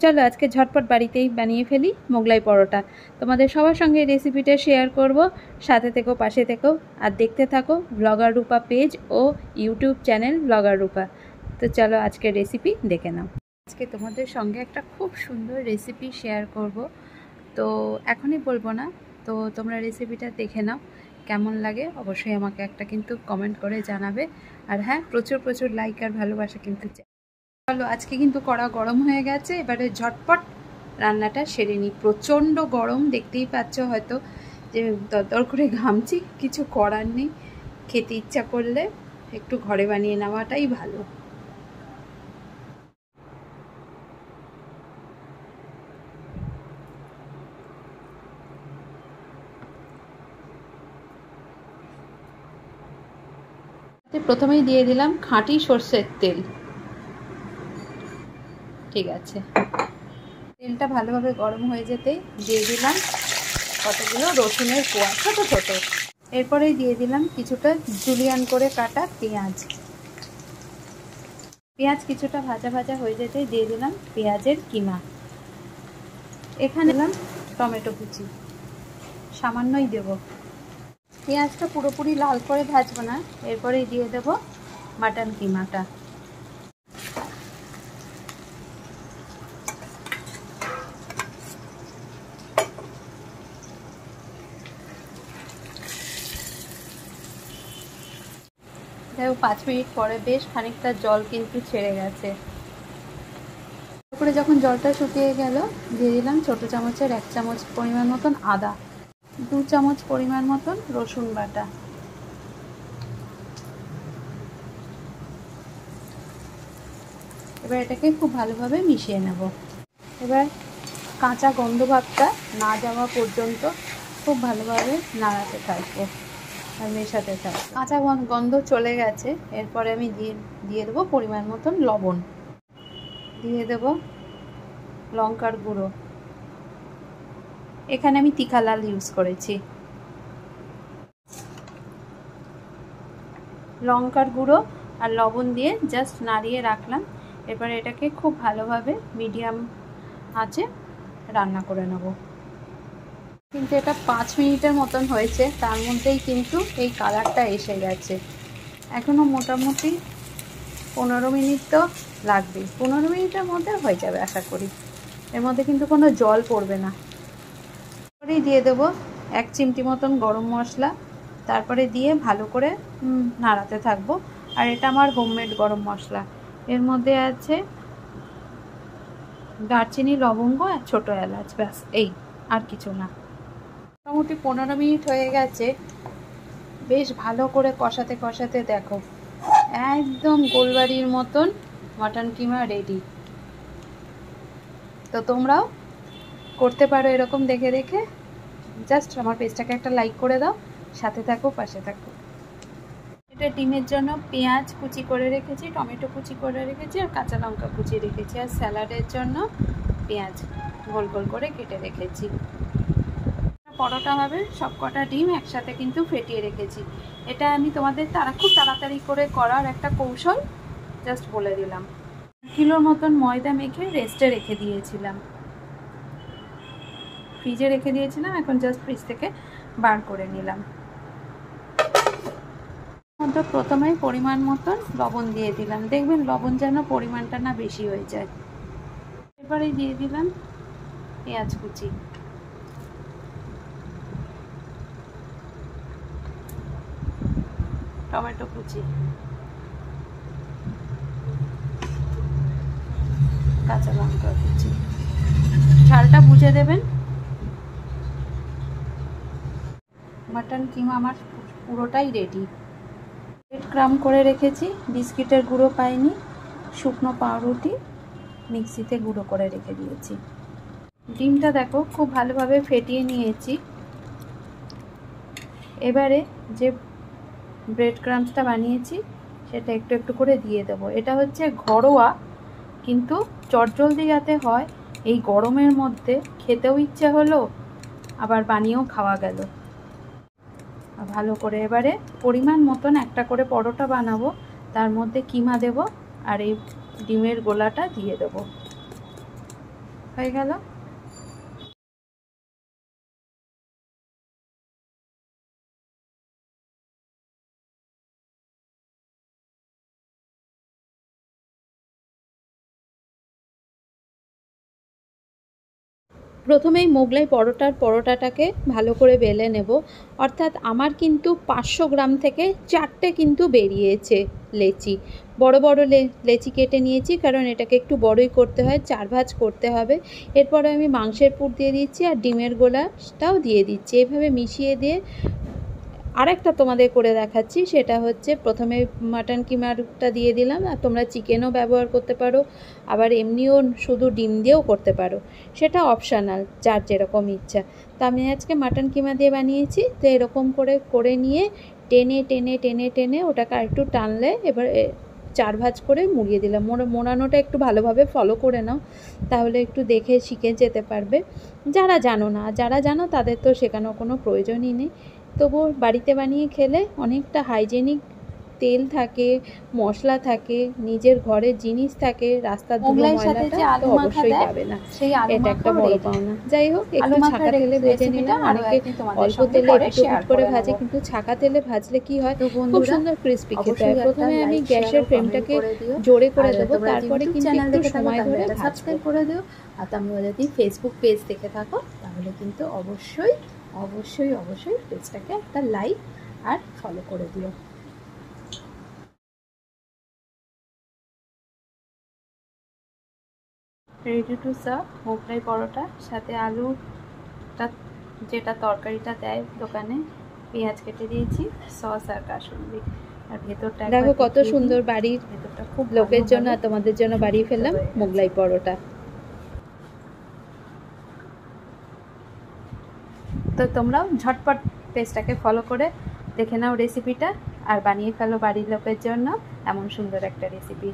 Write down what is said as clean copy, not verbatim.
চলো আজকে ঝটপট বাড়িতেই বানিয়ে ফেলি মোগলাই পরোটা। তোমাদের সবার সঙ্গে রেসিপিটা শেয়ার করব, সাথে থেকো, পাশে থেকো আর দেখতে থাকো ব্লগার রূপা পেজ ও ইউটিউব চ্যানেল ব্লগার রূপা। তো চলো আজকের রেসিপি দেখে নাও। আজকে তোমাদের সঙ্গে একটা খুব সুন্দর রেসিপি শেয়ার করব, তো এখনই বলবো না, তো তোমরা রেসিপিটা দেখে নাও, কেমন লাগে অবশ্যই আমাকে একটা কিন্তু কমেন্ট করে জানাবে। আর হ্যাঁ, প্রচুর প্রচুর লাইক আর ভালোবাসা কিন্তু চাই। চলো আজকে কিন্তু কড়া গরম হয়ে গেছে, এবারে ঝটপট রান্নাটা সেরে নিই। প্রচণ্ড গরম, দেখতেই পাচ্ছ হয়তো যে দরদর করে ঘামছি, কিছু করার নেই। খেতে ইচ্ছা করলে একটু ঘরে বানিয়ে নেওয়াটাই ভালো। প্রথমেই দিয়ে দিলাম খাঁটি সর্ষের তেল। ঠিক আছে, তেলটা ভালোভাবে গরম হয়ে যেতেই দিয়ে দিলাম কতগুলো রসুনের কোয়া, ছোটো ছোটো। এরপরেই দিয়ে দিলাম কিছুটা জুলিয়ান করে কাটা পেঁয়াজ। পেঁয়াজ কিছুটা ভাজা ভাজা হয়ে যেতেই দিয়ে দিলাম পেঁয়াজের কিমা। এখানে দিলাম টমেটো কুচি, সামান্যই দেব। পেঁয়াজটা পুরোপুরি লাল করে ভাজবো না, এরপরেই দিয়ে দেব মাটন কিমাটা। দেখো 5 মিনিট পরে বেশ খানিকটা জল কিন্তু ছেড়ে গেছে। তারপরে যখন জলটা শুকিয়ে গেল দিয়ে দিলাম ছোটো চামচের 1 চামচ পরিমাণ মতন আদা, 2 চামচ পরিমাণ মতন রসুন বাটা। এবার এটাকে খুব ভালোভাবে মিশিয়ে নেব। এবার কাঁচা গন্ধ ভাবটা না যাওয়া পর্যন্ত খুব ভালোভাবে নাড়াতে থাকবো আর মেশাতে থাকবো। কাঁচা গন্ধ চলে গেছে, এরপরে আমি দিয়ে দেবো পরিমাণ মতন লবণ, দিয়ে দেব লঙ্কার গুঁড়ো। এখানে আমি তিখা লাল ইউজ করেছি। লঙ্কার গুঁড়ো আর লবণ দিয়ে জাস্ট নাড়িয়ে রাখলাম। এবারে এটাকে খুব ভালোভাবে মিডিয়াম আঁচে রান্না করে নেব। কিন্তু এটা 5 মিনিটের মতন হয়েছে, তার মধ্যেই কিন্তু এই কালারটা এসে গেছে। এখনও মোটামুটি 15 মিনিট তো লাগবে, 15 মিনিটের মধ্যে হয়ে যাবে আশা করি। এর মধ্যে কিন্তু কোনো জল পড়বে না। তারপরেই দিয়ে দেবো 1 চিমটি মতন গরম মশলা, তারপরে দিয়ে ভালো করে নাড়াতে থাকবো। আর এটা আমার হোমমেড গরম মশলা, এর মধ্যে আছে দারচিনি, লবঙ্গ আর ছোটো এলাচ, ব্যাস এই, আর কিছু না। মোটামুটি 15 মিনিট হয়ে গেছে, বেশ ভালো করে কষাতে কষাতে দেখো একদম গোলবাড়ির মতন মাটন কিমা রেডি। তো তোমরাও করতে পারো এরকম দেখে দেখে। জাস্ট আমার পেজটাকে একটা লাইক করে দাও, সাথে থাকো, পাশে থাকো। এটা ডিমের জন্য পেঁয়াজ কুচি করে রেখেছি, টমেটো কুচি করে রেখেছি আর কাঁচা লঙ্কা কুচি রেখেছি, আর স্যালাডের জন্য পেঁয়াজ গোল গোল করে কেটে রেখেছি। পরোটা হবে, সব কটা ডিম একসাথে কিন্তু ফেটিয়ে রেখেছি। এটা আমি তোমাদের খুব তাড়াতাড়ি করে করার একটা কৌশল জাস্ট বলে দিলাম। 1 কিলোর মতন ময়দা মেখে রেস্টে রেখে দিয়েছিলাম, ফ্রিজে রেখে দিয়েছিলাম, এখন জাস্ট ফ্রিজ থেকে বার করে নিলাম। প্রথমে পরিমাণ মতন লবণ দিয়ে দিলাম, দেখবেন লবণ যেন পরিমাণটা না বেশি হয়ে যায়। এবারে দিয়ে দিলাম পেঁয়াজ কুচি, টমেটো কুচি, কাঁচা লঙ্কা কুচি। ঝালটা বুঝে দেবেন। মাটন কিমা আমার পুরোটাই রেডি। ব্রেড ক্রাম করে রেখেছি, বিস্কিটের গুঁড়ো পাইনি, শুকনো পাউরুটি মিক্সিতে গুঁড়ো করে রেখে দিয়েছি। ডিমটা দেখো খুব ভালোভাবে ফেটিয়ে নিয়েছি। এবারে যে ব্রেড ক্রামসটা বানিয়েছি সেটা একটু একটু করে দিয়ে দেবো। এটা হচ্ছে ঘরোয়া, কিন্তু চটজলদি যাতে হয়, এই গরমের মধ্যে খেতেও ইচ্ছে হলো আবার বানিয়েও খাওয়া গেল। ভালো করে এবারে পরিমাণ মতন একটা করে পরোটা বানাবো, তার মধ্যে কিমা দেব আর এই ডিমের গোলাটা দিয়ে দেবো। হয়ে গেল। প্রথমেই মোগলাই পরোটাটাকে ভালো করে বেলে নেব। অর্থাৎ আমার কিন্তু 500 গ্রাম থেকে 4টে কিন্তু বেরিয়েছে লেচি। বড় বড় লেচি কেটে নিয়েছি, কারণ এটাকে একটু বড়ই করতে হয়, 4 ভাঁজ করতে হবে। এরপরে আমি মাংসের পুর দিয়ে দিচ্ছি আর ডিমের গোলাটাও দিয়ে দিচ্ছি। এইভাবে মিশিয়ে দিয়ে আরেকটা তোমাদের করে দেখাচ্ছি, সেটা হচ্ছে প্রথমে মাটন কিমাটা দিয়ে দিলাম। আর তোমরা চিকেনও ব্যবহার করতে পারো, আবার এমনিও শুধু ডিম দিয়েও করতে পারো, সেটা অপশানাল, যার যেরকম ইচ্ছা। তো আমি আজকে মাটন কিমা দিয়ে বানিয়েছি। তো এরকম করে নিয়ে টেনে টেনে টেনে টেনে ওটাকে আরেকটু টানলে এবার 4 ভাঁজ করে মুড়িয়ে দিলাম। মোড়ানোটা একটু ভালোভাবে ফলো করে নাও, তাহলে একটু দেখে শিখে যেতে পারবে। যারা জানো না, যারা জানো তাদের তো শেখানোর কোনো প্রয়োজনই নেই। তবুও বাড়িতে বানিয়ে খেলে অনেকটা হাইজেনিক, তেল থাকে, মশলা থাকে, নিজের ঘরের জিনিস থাকে, রাস্তার ধুলো ময়লাটা তো অবশ্যই পাবে না। এটা একটা বড় পাওনা। যাই হোক, একটু ছাকা তেলে ভেজে নিলাম। অনেকে অল্প তেলে একটু করে ভাজে, কিন্তু ছাকা তেলে ভাজলে কি হয়, খুব সুন্দর ক্রিস্পি খেতে হয়। প্রথমে আমি গ্যাসের ফ্লেমটাকে জোরে করে দেবো, তারপরে কিন্তু একটু সময় ধরে সাবস্ক্রাইব করে দিও। আর তোমরা যদি ফেসবুক পেজ দেখে থাকো তাহলে কিন্তু অবশ্যই অবশ্যই অবশ্যই পেজটাকে একটা লাইক আর ফলো করে দিও। Ready to serve Mughlai paratha, সাথে আলুটা যেটা তরকারিটা দেয় দোকানে, পেঁয়াজ কেটে দিয়েছি, সস আর কাসুন্দি। আর ভেতরটা দেখো কত সুন্দর, বাড়ির ভেতরটা খুব লোকের জন্য আর তোমাদের জন্য বাড়িয়ে ফেললাম মোগলাই পরোটা। তো তোমরাও ঝটপট পেজটাকে ফলো করে দেখে নাও রেসিপিটা, আর বানিয়ে ফেলো বাড়ির লোকের জন্য এমন সুন্দর একটা রেসিপি।